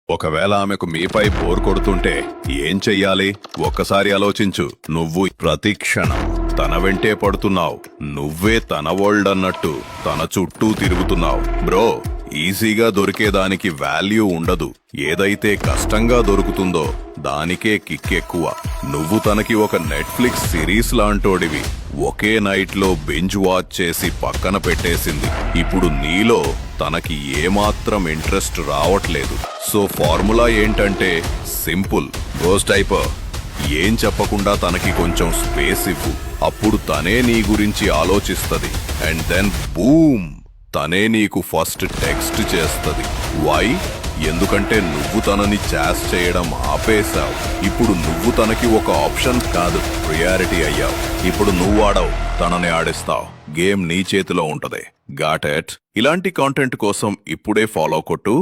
ఒకవేళ ఆమెకు మీపై బోర్ కొడుతుంటే ఏం చెయ్యాలి? ఒక్కసారి ఆలోచించు. నువ్వు ప్రతి క్షణం తన వెంటే పడుతున్నావు. నువ్వే తన వరల్డ్ అన్నట్టు తన చుట్టూ తిరుగుతున్నావు. బ్రో, ఈజీగా దొరికేదానికి వాల్యూ ఉండదు. ఏదైతే కష్టంగా దొరుకుతుందో దానికే కిక్ ఎక్కువ. నువ్వు తనకి ఒక నెట్ఫ్లిక్స్ సిరీస్ లాంటోడివి. ఒకే నైట్ లో బింజ్ వాచ్ చేసి పక్కన పెట్టేసింది. ఇప్పుడు నీలో తనకి ఏమాత్రం ఇంట్రెస్ట్ రావట్లేదు. సో ఫార్ములా ఏంటంటే సింపుల్. గోస్ట్ టైపర్, ఏం చెప్పకుండా తనకి కొంచెం స్పేస్ ఇవ్వు. అప్పుడు తనే నీ గురించి ఆలోచిస్తది. అండ్ దెన్ బూమ్, తనే నీకు ఫస్ట్ టెక్స్ట్ చేస్తది. వై? ఎందుకంటే నువ్వు తనని చాస్ చేయడం ఆపేశావు. ఇప్పుడు నువ్వు తనకి ఒక ఆప్షన్ కాదు, ప్రియారిటీ అయ్యావు. ఇప్పుడు నువ్వు ఆడవు, తనని ఆడిస్తావు. గేమ్ నీ చేతిలో ఉంటది. Got it? ఇలాంటి కాంటెంట్ కోసం ఇప్పుడే ఫాలో కొట్టు.